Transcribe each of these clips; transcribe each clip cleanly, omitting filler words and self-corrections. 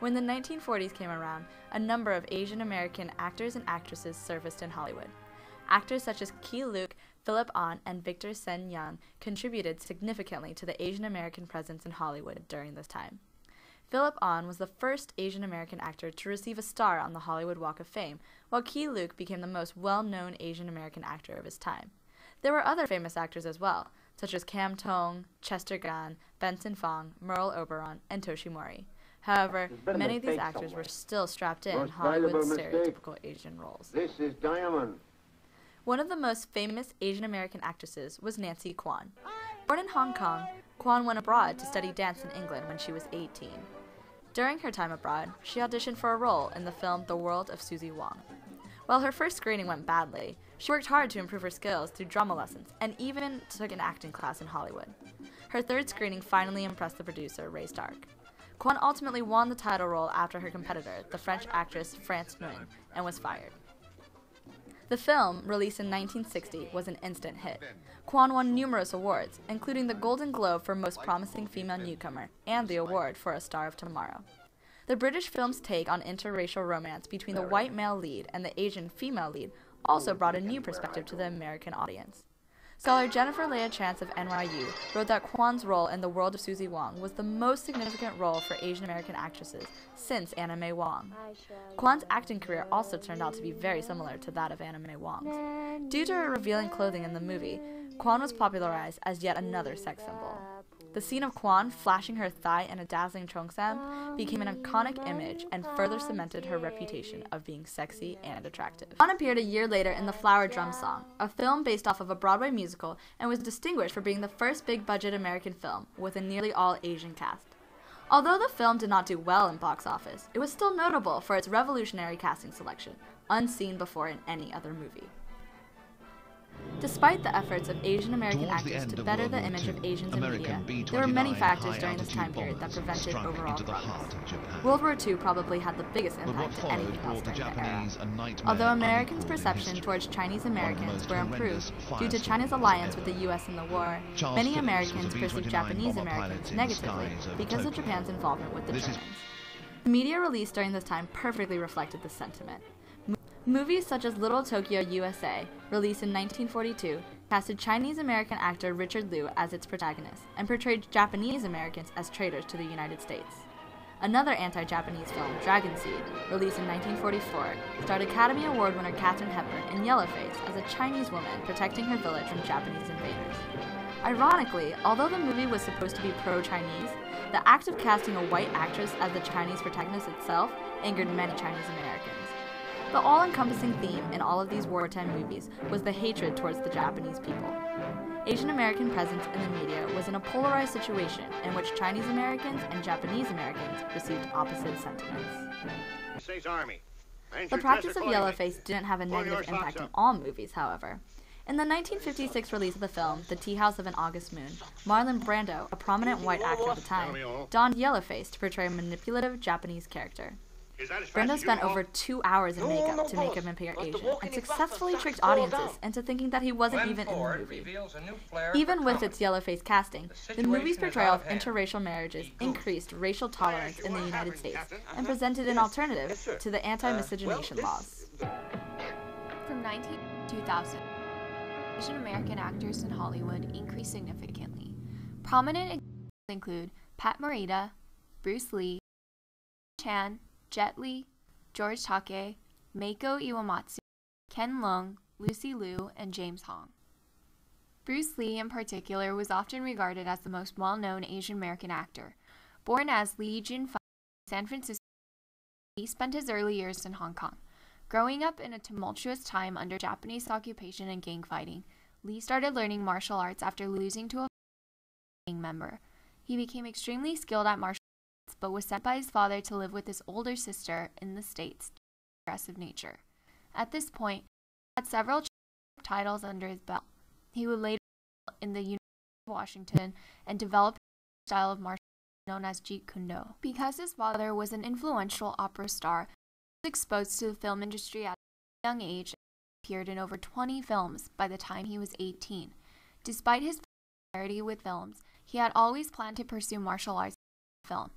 When the 1940s came around, a number of Asian American actors and actresses surfaced in Hollywood. Actors such as Keye Luke, Philip Ahn, and Victor Sen Young contributed significantly to the Asian American presence in Hollywood during this time. Philip Ahn was the first Asian American actor to receive a star on the Hollywood Walk of Fame, while Keye Luke became the most well-known Asian American actor of his time. There were other famous actors as well, such as Cam Tong, Chester Gan, Benson Fong, Merle Oberon, and Toshi Mori. However, many of these actors were still strapped in Hollywood's stereotypical Asian roles. This is Diamond. One of the most famous Asian American actresses was Nancy Kwan. Born in Hong Kong, Kwan went abroad to study dance in England when she was 18. During her time abroad, she auditioned for a role in the film The World of Susie Wong. While her first screening went badly, she worked hard to improve her skills through drama lessons and even took an acting class in Hollywood. Her third screening finally impressed the producer, Ray Stark. Kwan ultimately won the title role after her competitor, the French actress France Nguyen, and was fired. The film, released in 1960, was an instant hit. Kwan won numerous awards, including the Golden Globe for Most Promising Female Newcomer and the award for A Star of Tomorrow. The British film's take on interracial romance between the white male lead and the Asian female lead also brought a new perspective to the American audience. Scholar Jennifer Leah Chance of NYU wrote that Kwan's role in The World of Susie Wong was the most significant role for Asian American actresses since Anna May Wong. Kwan's acting career also turned out to be very similar to that of Anna May Wong's. Due to her revealing clothing in the movie, Kwan was popularized as yet another sex symbol. The scene of Kwan flashing her thigh in a dazzling cheongsam became an iconic image and further cemented her reputation of being sexy and attractive. Kwan appeared a year later in The Flower Drum Song, a film based off of a Broadway musical, and was distinguished for being the first big-budget American film with a nearly all-Asian cast. Although the film did not do well in box office, it was still notable for its revolutionary casting selection, unseen before in any other movie. Despite the efforts of Asian American actors to better the image of Asians in media, there were many factors during this time period that prevented overall progress. World War II probably had the biggest impact to anything else during the era. Although Americans' perception towards Chinese Americans were improved due to China's alliance with the U.S. in the war, many Americans perceived Japanese Americans negatively because of Japan's involvement with the Germans. The media released during this time perfectly reflected this sentiment. Movies such as Little Tokyo USA, released in 1942, casted Chinese-American actor Richard Liu as its protagonist and portrayed Japanese Americans as traitors to the United States. Another anti-Japanese film, Dragon Seed, released in 1944, starred Academy Award winner Katharine Hepburn in Yellowface as a Chinese woman protecting her village from Japanese invaders. Ironically, although the movie was supposed to be pro-Chinese, the act of casting a white actress as the Chinese protagonist itself angered many Chinese Americans. The all-encompassing theme in all of these wartime movies was the hatred towards the Japanese people. Asian American presence in the media was in a polarized situation in which Chinese Americans and Japanese Americans received opposite sentiments. The practice of Yellowface didn't have a negative impact on all movies, however. In the 1956 release of the film, The Tea House of an August Moon, Marlon Brando, a prominent white actor at the time, donned Yellowface to portray a manipulative Japanese character. Brando spent over 2 hours in makeup to make him appear Asian, and successfully tricked audiences into thinking that he wasn't even in the movie. Even with its Yellowface casting, the movie's portrayal of interracial marriages increased racial tolerance in the United States and presented an alternative to the anti-miscegenation laws. From 19 to 2000, Asian American actors in Hollywood increased significantly. Prominent examples include Pat Morita, Bruce Lee, Chan, Jet Li, George Takei, Meiko Iwamatsu, Ken Leung, Lucy Liu, and James Hong. Bruce Lee, in particular, was often regarded as the most well-known Asian American actor. Born as Lee Jin-fai in San Francisco, he spent his early years in Hong Kong. Growing up in a tumultuous time under Japanese occupation and gang fighting, Lee started learning martial arts after losing to a gang member. He became extremely skilled at martial arts, but was sent by his father to live with his older sister in the States due to his aggressive nature. At this point, he had several titles under his belt. He would later in the University of Washington and develop a style of martial arts known as Jeet Kune Do. Because his father was an influential opera star, he was exposed to the film industry at a young age and appeared in over 20 films by the time he was 18. Despite his familiarity with films, he had always planned to pursue martial arts in film.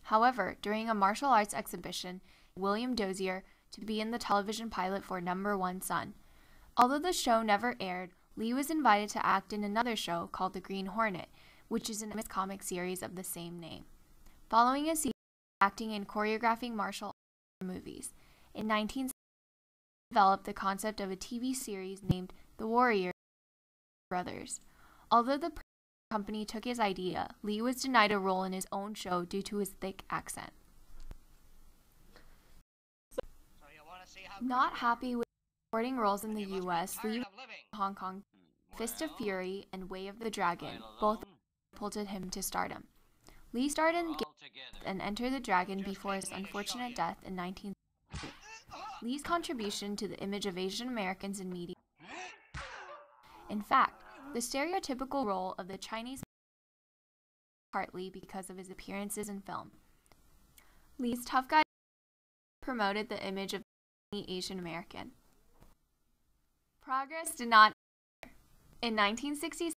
However, during a martial arts exhibition, William Dozier to be in the television pilot for Number One Son. Although the show never aired, Lee was invited to act in another show called The Green Hornet, which is an Image comic series of the same name. Following a season of acting and choreographing martial arts movies, in 1970, he developed the concept of a TV series named The Warrior Brothers. Although the company took his idea, Lee was denied a role in his own show due to his thick accent. Not happy with supporting roles in the U.S., Lee in Hong Kong, Fist of Fury, and Way of the Dragon, both catapulted him to stardom. Lee starred in and Enter the Dragon before his unfortunate death in 1960. Lee's contribution to the image of Asian Americans in media. In fact, the stereotypical role of the Chinese partly because of his appearances in film. Lee's tough guy promoted the image of the Asian American. Progress did not end. In 1966,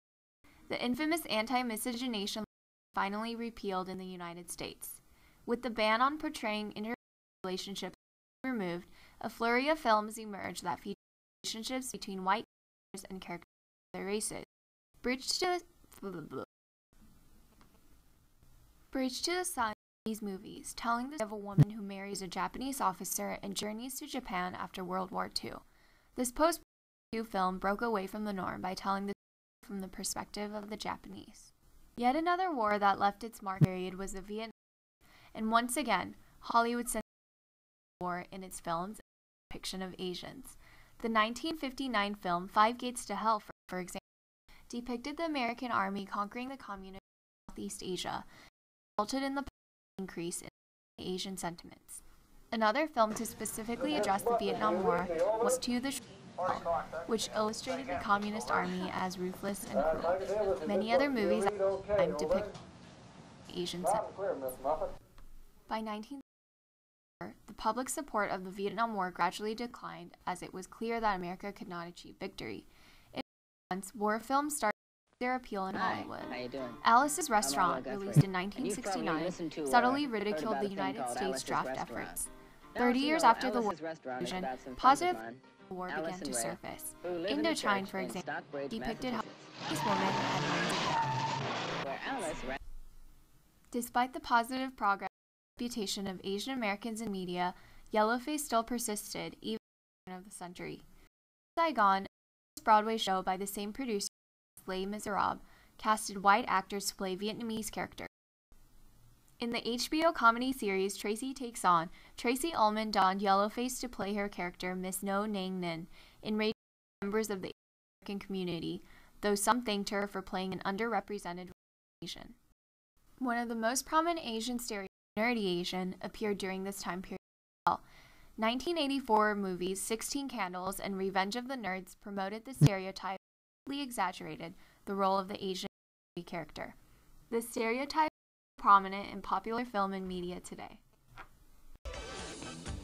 the infamous anti-miscegenation law was finally repealed in the United States. With the ban on portraying interracial relationships removed, a flurry of films emerged that featured relationships between white characters and characters of other races. Bridge to the Sun, these movies, telling the story of a woman who marries a Japanese officer and journeys to Japan after World War II. This post-World War II film broke away from the norm by telling the story from the perspective of the Japanese. Yet another war that left its mark period was the Vietnam War, and once again, Hollywood centered the war in its films and depiction of Asians. The 1959 film Five Gates to Hell, for example, depicted the American army conquering the communists in Southeast Asia, and resulted in the increase in Asian sentiments. Another film to specifically address the Vietnam War was To the Shore, which illustrated the communist army as ruthless and cruel. Many other movies at the time depict Asian sentiments. By 1964, the public support of the Vietnam War gradually declined as it was clear that America could not achieve victory. In months, war films started their appeal in Hollywood. Alice's Restaurant, released in 1969, subtly ridiculed the United States draft efforts. 30 years after the war explosion, positive war began to surface. Indochine, for example, depicted how this woman had learned to. Despite the positive progress and reputation of Asian Americans in media, yellowface still persisted even at the turn of the century. Saigon, a Broadway show by the same producer as Les Miserables, casted white actors to play Vietnamese characters. In the HBO comedy series Tracy Takes On, Tracy Ullman donned yellowface to play her character Miss No Nang Nin, enraging members of the American community, though some thanked her for playing an underrepresented Asian. One of the most prominent Asian stereotypes, Nerdy Asian, appeared during this time period as well. 1984 movies 16 Candles and Revenge of the Nerds promoted the stereotype, and exaggerated the role of the Asian character. The stereotype is prominent in popular film and media today.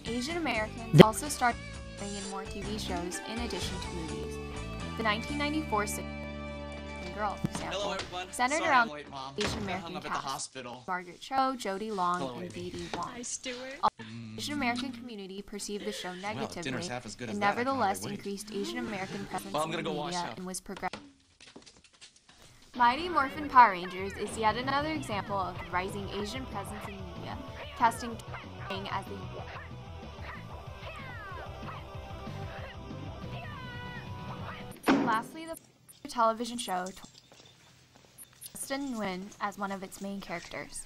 Asian Americans also started appearing in more TV shows in addition to movies. The 1994 sitcom Girl, for example, centered around the Asian American cast. Margaret Cho, Jody Long, and B.D. Wong. Hi, Stuart. The Asian American community perceived the show negatively, and nevertheless increased Asian American presence in the media and was progressive. Mighty Morphin Power Rangers is yet another example of the rising Asian presence in media, casting as the Lastly, the television show Justin Nguyen as one of its main characters.